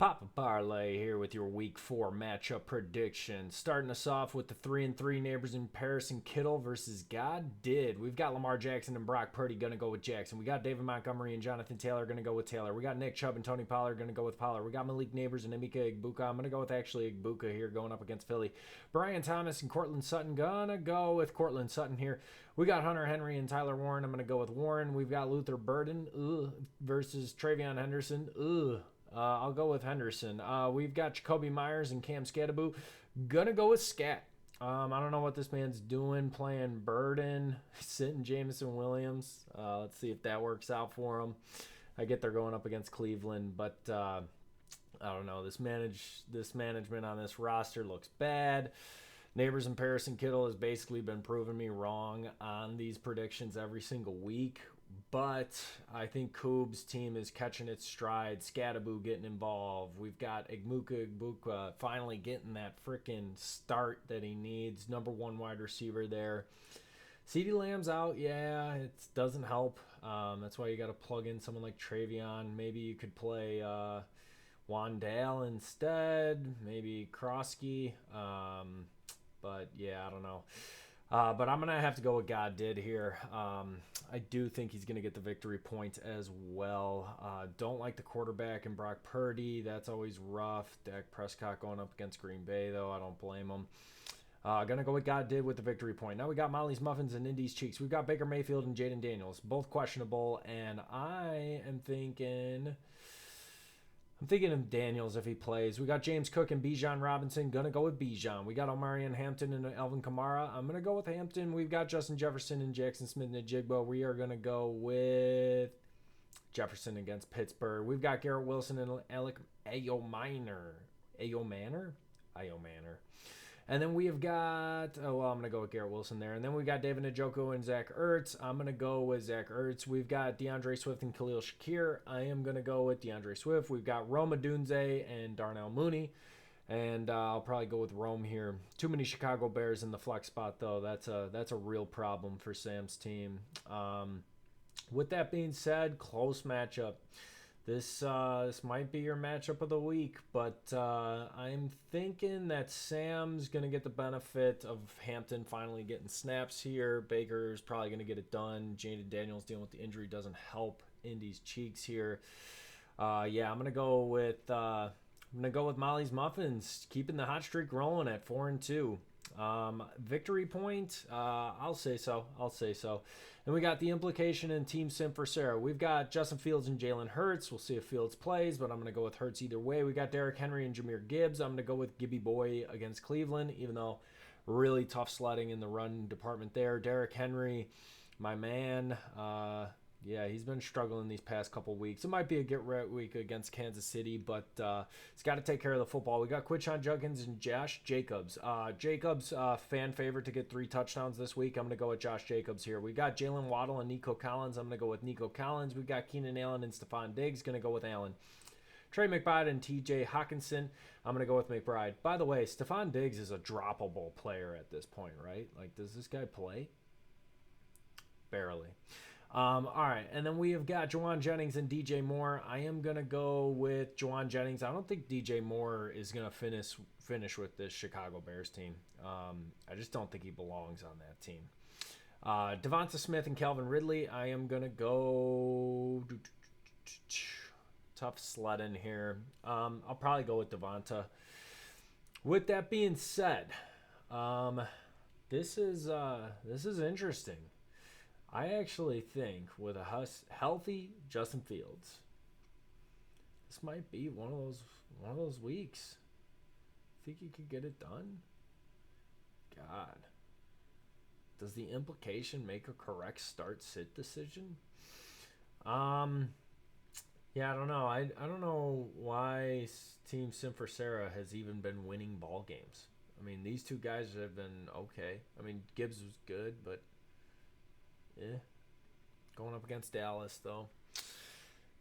Papa Parlay here with your Week 4 matchup prediction. Starting us off with the 3-3 neighbors in Paris and Kittle versus God Did. We've got Lamar Jackson and Brock Purdy going to go with Jackson. We got David Montgomery and Jonathan Taylor going to go with Taylor. We got Nick Chubb and Tony Pollard going to go with Pollard. We got Malik Nabers and Emeka Egbuka. I'm going to go with actually Egbuka here going up against Philly. Brian Thomas and Cortland Sutton going to go with Cortland Sutton here. We got Hunter Henry and Tyler Warren. I'm going to go with Warren. We've got Luther Burden versus Travion Henderson. I'll go with Henderson. We've got Jacoby Myers and Cam Skattebo. Gonna go with Scat. I don't know what this man's doing, playing Burden, sitting Jameson Williams. Let's see if that works out for him. I get they're going up against Cleveland, but I don't know. This management on this roster looks bad. Neighbors in Paris and Kittle has basically been proving me wrong on these predictions every single week. But I think Koob's team is catching its stride. Skattebo getting involved. We've got Egbuka finally getting that freaking start that he needs. Number one wide receiver there. CeeDee Lamb's out. Yeah, it doesn't help. That's why you got to plug in someone like Travion. Maybe you could play Wandale instead. Maybe Krosky. But yeah, I don't know. But I'm going to have to go with God Did here. I do think he's going to get the victory point as well. Don't like the quarterback in Brock Purdy. That's always rough. Dak Prescott going up against Green Bay, though. I don't blame him. Going to go with God Did with the victory point. Now we got Molly's Muffins and Indy's Cheeks. We've got Baker Mayfield and Jaden Daniels. Both questionable. And I am thinking of Daniels if he plays. We got James Cook and Bijan Robinson. Gonna go with Bijan. We got Omarion Hampton and Alvin Kamara. I'm gonna go with Hampton. We've got Justin Jefferson and Jackson Smith and Jigbo. We are gonna go with Jefferson against Pittsburgh. We've got Garrett Wilson and Alec Ayomanor. And then we have got, I'm going to go with Garrett Wilson there. And then we've got David Njoku and Zach Ertz. I'm going to go with Zach Ertz. We've got DeAndre Swift and Khalil Shakir. I am going to go with DeAndre Swift. We've got Rome Odunze and Darnell Mooney. And I'll probably go with Rome here. Too many Chicago Bears in the flex spot, though. That's a real problem for Sam's team. With that being said, close matchup. This might be your matchup of the week, but I'm thinking that Sam's going to get the benefit of Hampton finally getting snaps here. Baker's probably going to get it done. Jaden Daniels dealing with the injury doesn't help Indy's Cheeks here. I'm going to go with Molly's Muffins, keeping the hot streak rolling at 4-2. Victory point, I'll say so. And we got the Implication and Team Sim for Sarah. We've got Justin Fields and Jalen Hurts. We'll see if Fields plays, but I'm going to go with Hurts either way. We got Derrick Henry and Jahmyr Gibbs. I'm going to go with Gibby Boy against Cleveland, even though really tough sledding in the run department there. Derrick Henry, my man, he's been struggling these past couple weeks. It might be a get-right week against Kansas City, but he's got to take care of the football. We got Quinshon Judkins and Josh Jacobs. Jacobs, fan favorite to get 3 touchdowns this week. I'm going to go with Josh Jacobs here. We got Jalen Waddle and Nico Collins. I'm going to go with Nico Collins. We've got Keenan Allen and Stephon Diggs. Going to go with Allen. Trey McBride and TJ Hawkinson. I'm going to go with McBride. By the way, Stephon Diggs is a droppable player at this point, right? Like, does this guy play? Barely. All right, and then we have got Juwan Jennings and DJ Moore. I am going to go with Juwan Jennings. I don't think DJ Moore is going to finish with this Chicago Bears team. I just don't think he belongs on that team. Devonta Smith and Calvin Ridley. I am going to go tough sledding here. I'll probably go with Devonta. With that being said, this is interesting. I actually think with a healthy Justin Fields, this might be one of those weeks. Think you could get it done? God. Does the Implication make a correct start-sit decision? I don't know. I don't know why Team Sim for Sarah has even been winning ball games. I mean, these two guys have been okay. I mean, Gibbs was good, but going up against Dallas, though.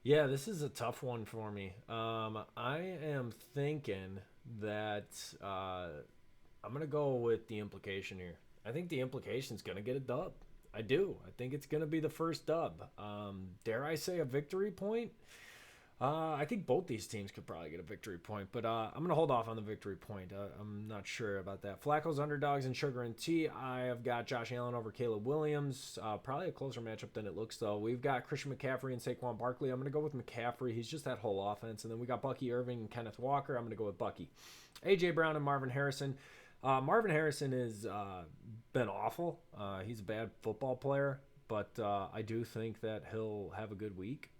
Yeah, this is a tough one for me. I am thinking that I'm going to go with the Implication here. I think the Implication's going to get a dub. I do. I think it's going to be the first dub. Dare I say a victory point? I think both these teams could probably get a victory point, but I'm going to hold off on the victory point. I'm not sure about that. Flacco's underdogs and sugar and tea. I have got Josh Allen over Caleb Williams. Probably a closer matchup than it looks, though. We've got Christian McCaffrey and Saquon Barkley. I'm going to go with McCaffrey. He's just that whole offense. And then we got Bucky Irving and Kenneth Walker. I'm going to go with Bucky. A.J. Brown and Marvin Harrison. Marvin Harrison has been awful. He's a bad football player, but I do think that he'll have a good week.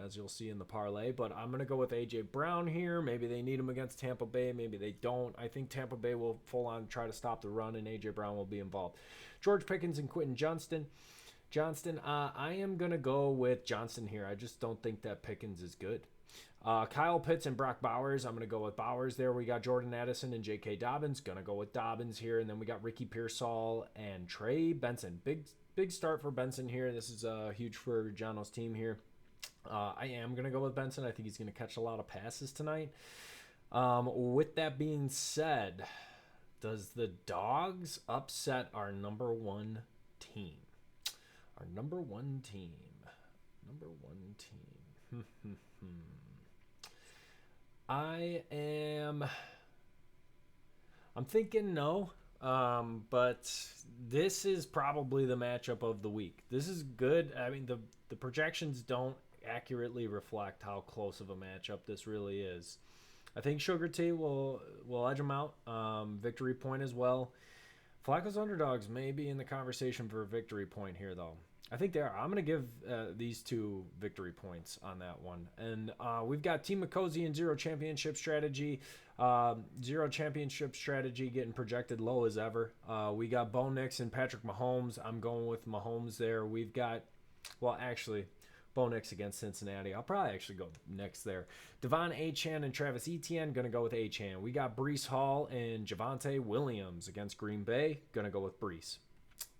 As you'll see in the parlay. But I'm going to go with A.J. Brown here. Maybe they need him against Tampa Bay. Maybe they don't. I think Tampa Bay will full on try to stop the run, and A.J. Brown will be involved. George Pickens and Quentin Johnston. I am going to go with Johnston here. I just don't think that Pickens is good. Kyle Pitts and Brock Bowers. I'm going to go with Bowers there. We got Jordan Addison and J.K. Dobbins. Going to go with Dobbins here. And then we got Ricky Pearsall and Trey Benson. Big start for Benson here. This is huge for Jono's team here. I am going to go with Benson. I think he's going to catch a lot of passes tonight. With that being said, does the Dogs upset our number one team? Our number one team. I'm thinking no. But this is probably the matchup of the week. This is good. I mean, the projections don't accurately reflect how close of a matchup this really is. I think Sugar Tea will edge them out. Victory point as well. Flacco's underdogs may be in the conversation for a victory point here, though. I think they are. I'm going to give these two victory points on that one. And we've got Team Mecozzi and Zero Championship Strategy. Zero Championship Strategy getting projected low as ever. We got Bo Nix and Patrick Mahomes. I'm going with Mahomes there. We've got, Bo Nix against Cincinnati. I'll probably actually go Nix there. Devon Achane and Travis Etienne. Going to go with Achane. We got Breece Hall and Javonte Williams against Green Bay. Going to go with Breece.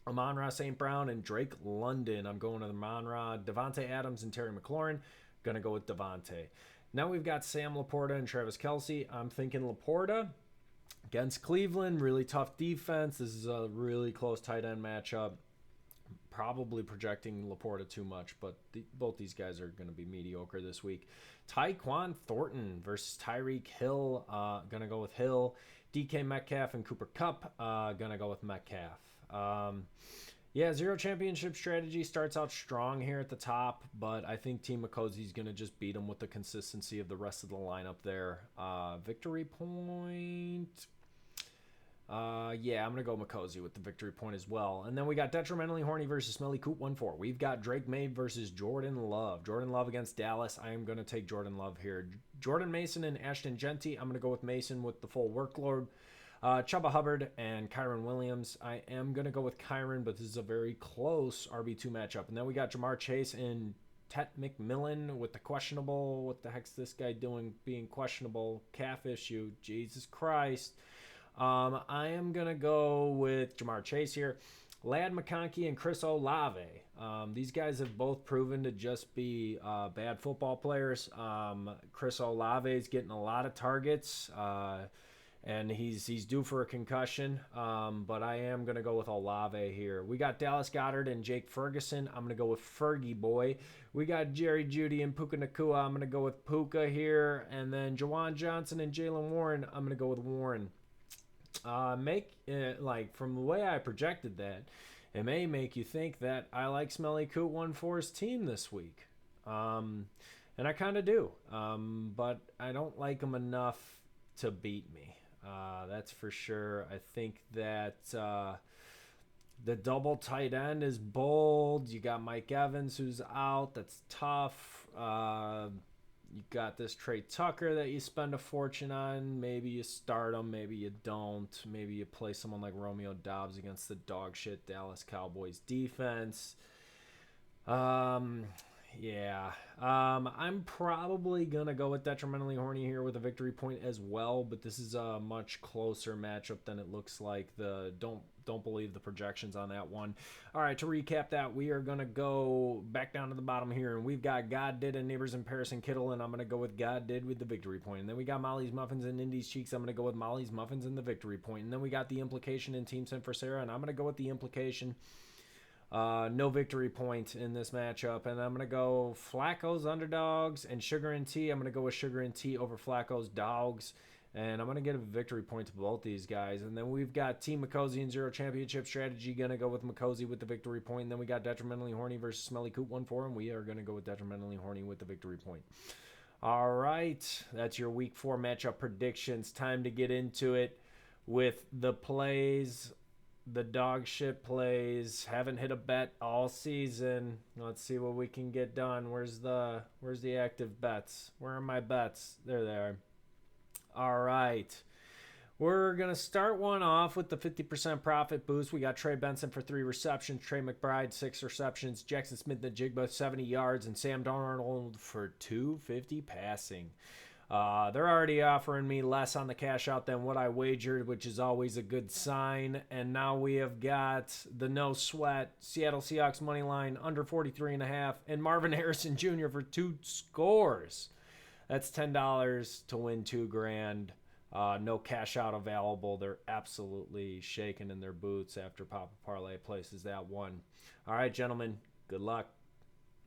Amon-Ra St. Brown and Drake London. I'm going with Amon-Ra. Devontae Adams and Terry McLaurin. Going to go with Devontae. Now we've got Sam Laporta and Travis Kelce. I'm thinking Laporta against Cleveland. Really tough defense. This is a really close tight end matchup. Probably projecting Laporta too much, but both these guys are going to be mediocre this week. Tyquan Thornton versus Tyreek Hill. Going to go with Hill. DK Metcalf and Cooper Kupp. Going to go with Metcalf. Zero Championship Strategy starts out strong here at the top, but I think Team Mecozzi is going to just beat them with the consistency of the rest of the lineup there. Victory point. I'm going to go Mecozzi with the victory point as well. And then we got Detrimentally Horny versus Smelly Coop 1-4. We've got Drake May versus Jordan Love. Jordan Love against Dallas. I am going to take Jordan Love here. Jordan Mason and Ashton Genty. I'm going to go with Mason with the full workload. Chuba Hubbard and Kyron Williams. I am going to go with Kyron, but this is a very close RB2 matchup. And then we got Jamar Chase and Tet McMillan with the questionable. What the heck's this guy doing being questionable? Calf issue. Jesus Christ. I am going to go with Jamar Chase here. Ladd McConkey and Chris Olave. These guys have both proven to just be bad football players. Chris Olave is getting a lot of targets. And he's due for a concussion, but I am going to go with Olave here. We got Dallas Goedert and Jake Ferguson. I'm going to go with Fergie Boy. We got Jerry Jeudy and Puka Nacua. I'm going to go with Puka here. And then Jawan Johnson and Jalen Warren. I'm going to go with Warren. From the way I projected that, it may make you think that I like Smelly Coot 1-4's team this week. And I kind of do. But I don't like them enough to beat me. That's for sure. I think that the double tight end is bold. You got Mike Evans who's out. That's tough. You got this Trey Tucker that you spend a fortune on. Maybe you start him. Maybe you don't. Maybe you play someone like Romeo Doubs against the dog shit Dallas Cowboys defense. I'm probably going to go with Detrimentally Horny here with a victory point as well, but this is a much closer matchup than it looks like. Don't believe the projections on that one. All right, to recap that, we are going to go back down to the bottom here, and we've got God Did and Nabers and Paris and Kittle, and I'm going to go with God Did with the victory point. And then we got Molly's Muffins and Indy's Cheeks. I'm going to go with Molly's Muffins and the victory point. And then we got the Implication and Team Sent for Sarah, and I'm going to go with the Implication. No victory point in this matchup. And I'm going to go Flacco's underdogs and Sugar and Tea. I'm going to go with Sugar and Tea over Flacco's dogs. And I'm going to get a victory point to both these guys. And then we've got Team Mecozzi and Zero Championship Strategy. Going to go with Mecozzi with the victory point. And then we got Detrimentally Horny versus Smelly Coot 1-4. And we are going to go with Detrimentally Horny with the victory point. All right. That's your week 4 matchup predictions. Time to get into it with the plays. The dog shit plays. Haven't hit a bet all season. Let's see what we can get done. Where's the active bets? Where are my bets? There they are. All right. We're going to start one off with the 50% profit boost. We got Trey Benson for 3 receptions, Trey McBride 6 receptions, Jackson Smith-Njigba 70 yards, and Sam Darnold for 250 passing. They're already offering me less on the cash out than what I wagered, which is always a good sign. And now we have got the no sweat Seattle Seahawks money line under 43.5 and Marvin Harrison Jr. for 2 scores. That's $10 to win $2,000. No cash out available. They're absolutely shaking in their boots after Papa Parlay places that one. All right, gentlemen, good luck.